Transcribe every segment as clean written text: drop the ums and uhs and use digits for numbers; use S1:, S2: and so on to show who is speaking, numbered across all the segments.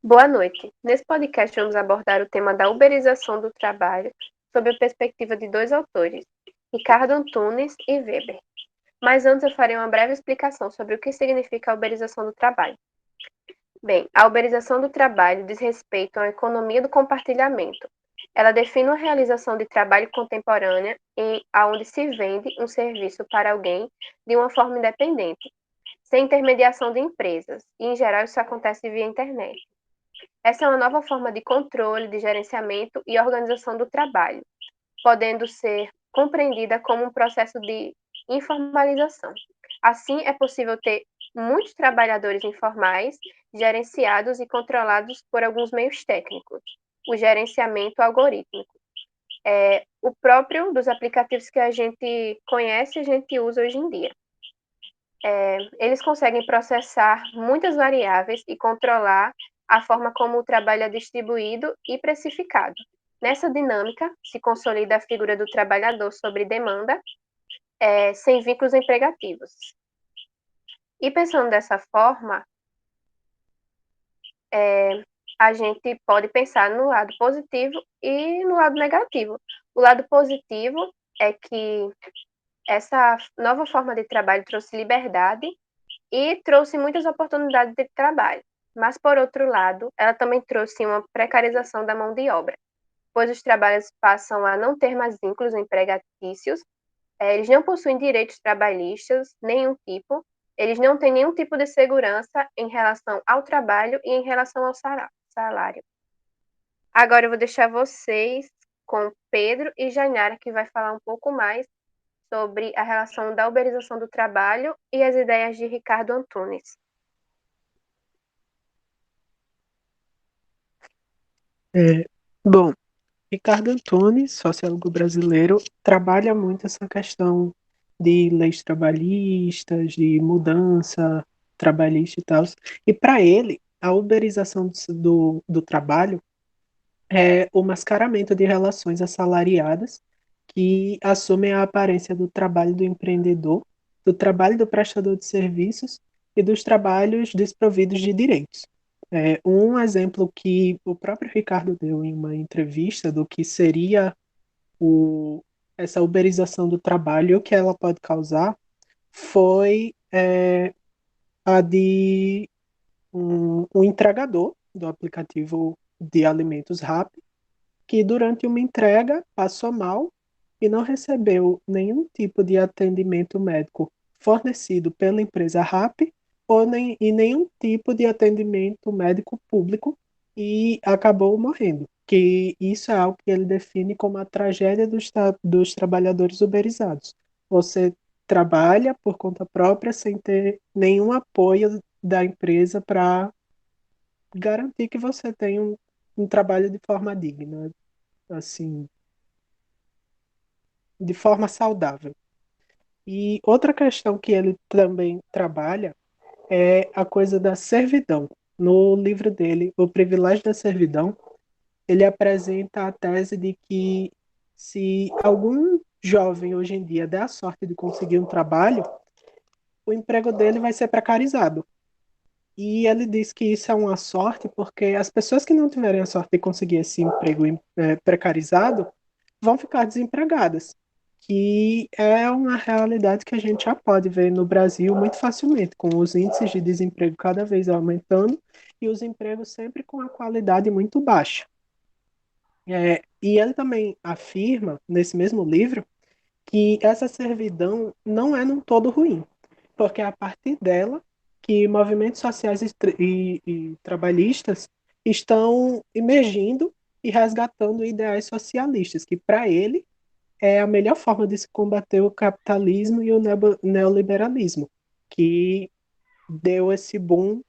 S1: Boa noite. Nesse podcast vamos abordar o tema da uberização do trabalho sob a perspectiva de dois autores, Ricardo Antunes e Weber. Mas antes eu farei uma breve explicação sobre o que significa a uberização do trabalho. Bem, a uberização do trabalho diz respeito à economia do compartilhamento. Ela define uma realização de trabalho contemporânea onde se vende um serviço para alguém de uma forma independente, sem intermediação de empresas, e em geral isso acontece via internet. Essa é uma nova forma de controle, de gerenciamento e organização do trabalho, podendo ser compreendida como um processo de informalização. Assim, é possível ter muitos trabalhadores informais, gerenciados e controlados por alguns meios técnicos, o gerenciamento algorítmico. O próprio dos aplicativos que a gente conhece e a gente usa hoje em dia. Eles conseguem processar muitas variáveis e controlar a forma como o trabalho é distribuído e precificado. Nessa dinâmica, se consolida a figura do trabalhador sobre demanda, sem vínculos empregativos. E pensando dessa forma, a gente pode pensar no lado positivo e no lado negativo. O lado positivo é que essa nova forma de trabalho trouxe liberdade e trouxe muitas oportunidades de trabalho. Mas, por outro lado, ela também trouxe uma precarização da mão de obra, pois os trabalhos passam a não ter mais vínculos empregatícios, eles não possuem direitos trabalhistas, nenhum tipo, eles não têm nenhum tipo de segurança em relação ao trabalho e em relação ao salário. Agora eu vou deixar vocês com Pedro e Janara, que vai falar um pouco mais sobre a relação da uberização do trabalho e as ideias de Ricardo Antunes.
S2: É, bom, Ricardo Antunes, sociólogo brasileiro, trabalha muito essa questão de leis trabalhistas, de mudança trabalhista e tal. E para ele, a uberização do trabalho é o mascaramento de relações assalariadas que assumem a aparência do trabalho do empreendedor, do trabalho do prestador de serviços e dos trabalhos desprovidos de direitos. Um exemplo que o próprio Ricardo deu em uma entrevista do que seria essa uberização do trabalho e o que ela pode causar foi a de um entregador do aplicativo de alimentos rápidos que durante uma entrega passou mal e não recebeu nenhum tipo de atendimento médico fornecido pela empresa RAP e nenhum tipo de atendimento médico público e acabou morrendo. Que isso é algo que ele define como a tragédia dos trabalhadores uberizados. Você trabalha por conta própria sem ter nenhum apoio da empresa para garantir que você tenha um trabalho de forma digna, assim, de forma saudável. E outra questão que ele também trabalha é a coisa da servidão. No livro dele, O Privilégio da Servidão, ele apresenta a tese de que se algum jovem hoje em dia der a sorte de conseguir um trabalho, o emprego dele vai ser precarizado. E ele diz que isso é uma sorte porque as pessoas que não tiverem a sorte de conseguir esse emprego precarizado vão ficar desempregadas, que é uma realidade que a gente já pode ver no Brasil muito facilmente, com os índices de desemprego cada vez aumentando e os empregos sempre com a qualidade muito baixa. E ele também afirma, nesse mesmo livro, que essa servidão não é num todo ruim, porque é a partir dela que movimentos sociais e trabalhistas estão emergindo e resgatando ideais socialistas, que para ele é a melhor forma de se combater o capitalismo e o neoliberalismo, que deu esse boom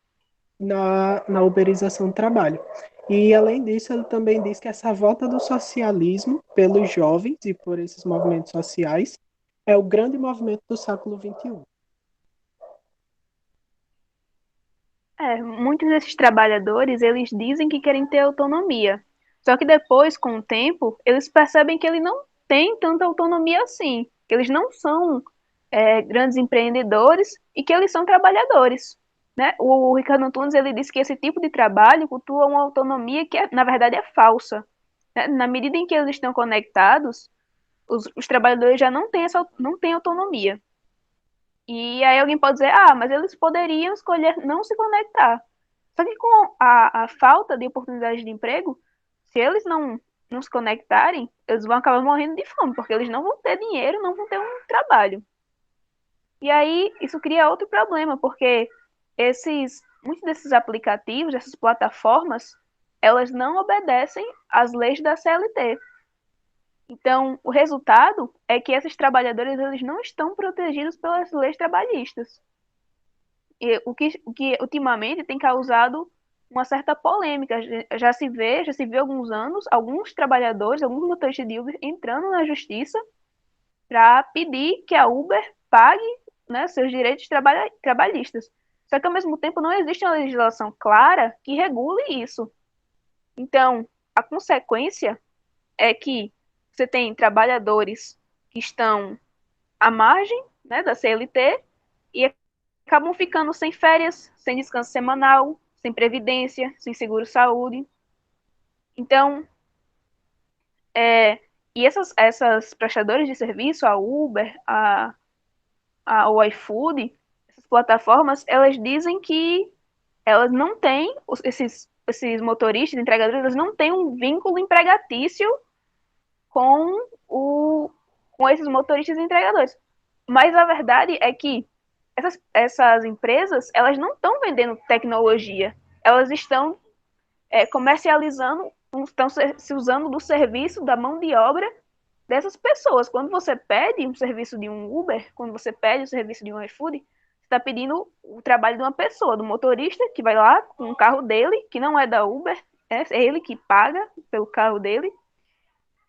S2: na uberização do trabalho. E, além disso, ele também diz que essa volta do socialismo pelos jovens e por esses movimentos sociais é o grande movimento do século XXI.
S3: Muitos desses trabalhadores, eles dizem que querem ter autonomia. Só que depois, com o tempo, eles percebem que ele não tem tanta autonomia assim, que eles não são grandes empreendedores e que eles são trabalhadores. né? O Ricardo Antunes, ele disse que esse tipo de trabalho cultua uma autonomia que, na verdade, é falsa. Né? Na medida em que eles estão conectados, os trabalhadores já não têm autonomia. E aí alguém pode dizer, mas eles poderiam escolher não se conectar. Só que com a falta de oportunidade de emprego, se eles não se conectarem, eles vão acabar morrendo de fome, porque eles não vão ter dinheiro, não vão ter um trabalho. E aí isso cria outro problema, porque muitos desses aplicativos, dessas plataformas, elas não obedecem às leis da CLT. Então, o resultado é que esses trabalhadores eles não estão protegidos pelas leis trabalhistas. E o que ultimamente tem causado uma certa polêmica. Já se vê há alguns anos, alguns trabalhadores, alguns motoristas de Uber entrando na justiça para pedir que a Uber pague, né, seus direitos trabalhistas. Só que, ao mesmo tempo, não existe uma legislação clara que regule isso. Então, a consequência é que você tem trabalhadores que estão à margem, né, da CLT e acabam ficando sem férias, sem descanso semanal, sem previdência, sem seguro-saúde. Então, e essas prestadoras de serviço, a Uber, o iFood, essas plataformas, elas dizem que elas não têm, esses motoristas, entregadores, eles não têm um vínculo empregatício com, com esses motoristas e entregadores. Mas a verdade é que essas empresas, elas não estão vendendo tecnologia, elas estão comercializando, estão se usando do serviço, da mão de obra dessas pessoas. Quando você pede um serviço de um Uber, quando você pede o serviço de um iFood, você está pedindo o trabalho de uma pessoa, do motorista que vai lá com o carro dele, que não é da Uber, é ele que paga pelo carro dele,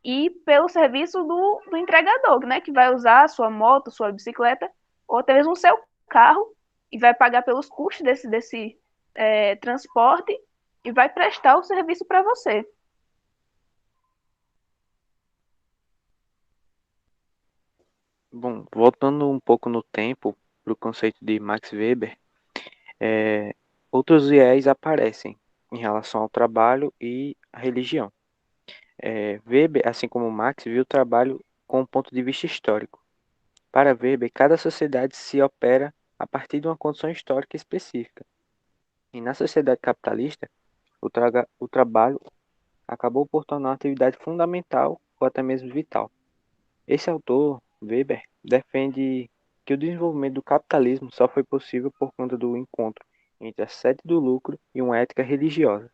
S3: e pelo serviço do entregador, né, que vai usar a sua moto, sua bicicleta, ou até mesmo o seu carro, e vai pagar pelos custos desse transporte, e vai prestar o serviço para você.
S4: Bom, voltando um pouco no tempo para o conceito de Max Weber, é, outros viés aparecem em relação ao trabalho e à religião. Weber, assim como Marx, viu o trabalho com um ponto de vista histórico. Para Weber, cada sociedade se opera a partir de uma condição histórica específica. E na sociedade capitalista, o trabalho acabou por tornar uma atividade fundamental ou até mesmo vital. Esse autor, Weber, defende que o desenvolvimento do capitalismo só foi possível por conta do encontro entre a sede do lucro e uma ética religiosa,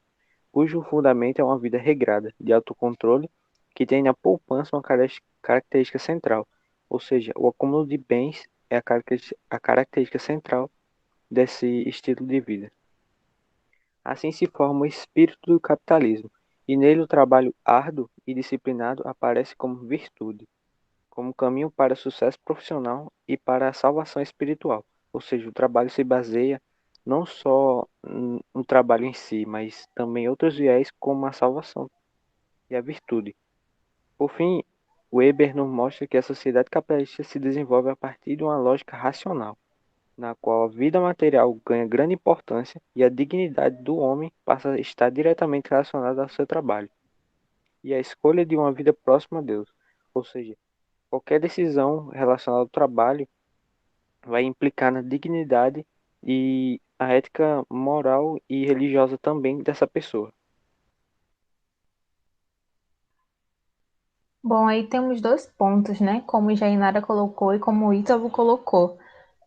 S4: cujo fundamento é uma vida regrada, de autocontrole, que tem na poupança uma característica central, ou seja, o acúmulo de bens é a característica central desse estilo de vida. Assim se forma o espírito do capitalismo, e nele o trabalho árduo e disciplinado aparece como virtude, como caminho para o sucesso profissional e para a salvação espiritual. Ou seja, o trabalho se baseia não só no trabalho em si, mas também outros viés como a salvação e a virtude. Por fim, Weber nos mostra que a sociedade capitalista se desenvolve a partir de uma lógica racional, na qual a vida material ganha grande importância e a dignidade do homem passa a estar diretamente relacionada ao seu trabalho e a escolha de uma vida próxima a Deus. Ou seja, qualquer decisão relacionada ao trabalho vai implicar na dignidade e a ética moral e religiosa também dessa pessoa.
S5: Bom, aí temos dois pontos, né? Como a Inara colocou e como o Ítalo colocou.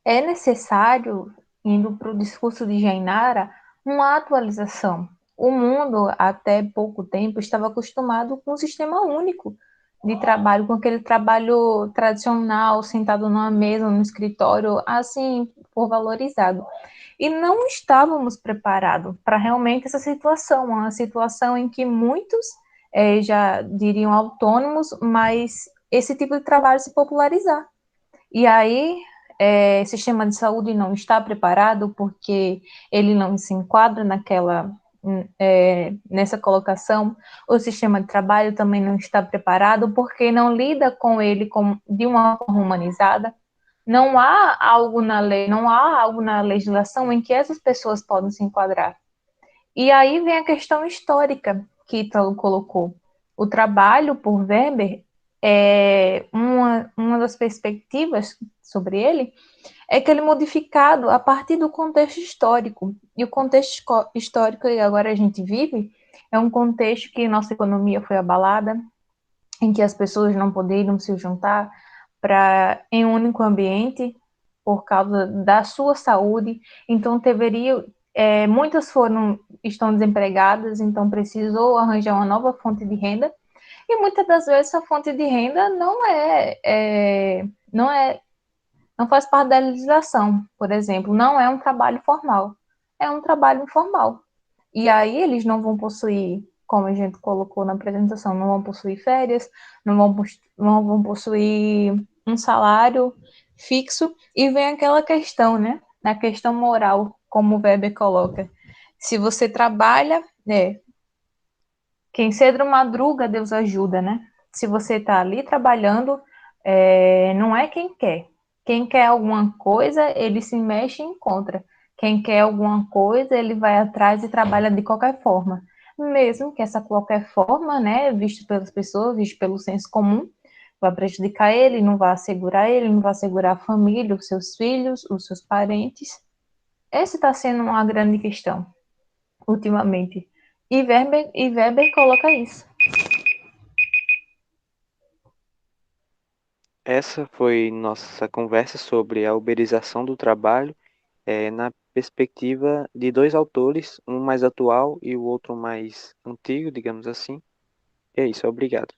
S5: É necessário, indo para o discurso de Jainara, uma atualização. O mundo, até pouco tempo, estava acostumado com um sistema único de trabalho, com aquele trabalho tradicional, sentado numa mesa, no escritório, assim, por valorizado. E não estávamos preparados para realmente essa situação, uma situação em que muitos já diriam autônomos, mas esse tipo de trabalho se popularizar. E aí, o sistema de saúde não está preparado porque ele não se enquadra nessa colocação. O sistema de trabalho também não está preparado porque não lida com ele de uma forma humanizada. Não há algo na lei, não há algo na legislação em que essas pessoas podem se enquadrar. E aí vem a questão histórica que Ítalo colocou. O trabalho por Weber, uma das perspectivas sobre ele, é que ele é modificado a partir do contexto histórico. E o contexto histórico que agora a gente vive é um contexto que nossa economia foi abalada, em que as pessoas não poderiam se juntar em um único ambiente por causa da sua saúde. Então, muitas estão desempregadas, então precisou arranjar uma nova fonte de renda. E muitas das vezes essa fonte de renda não faz parte da legislação, por exemplo, não é um trabalho formal, é um trabalho informal. E aí eles não vão possuir, como a gente colocou na apresentação, não vão possuir férias, não vão possuir um salário fixo, e vem aquela questão, né? Na questão moral, como o Weber coloca. Se você trabalha, quem cedo madruga, Deus ajuda, né? Se você está ali trabalhando, não é quem quer. Quem quer alguma coisa, ele se mexe e encontra. Quem quer alguma coisa, ele vai atrás e trabalha de qualquer forma. Mesmo que essa qualquer forma, né, visto pelas pessoas, visto pelo senso comum, vai prejudicar ele, não vai assegurar ele, não vai assegurar a família, os seus filhos, os seus parentes. Essa está sendo uma grande questão, ultimamente. E Weber coloca isso.
S4: Essa foi nossa conversa sobre a uberização do trabalho, na perspectiva de dois autores, um mais atual e o outro mais antigo, digamos assim. E é isso, obrigado.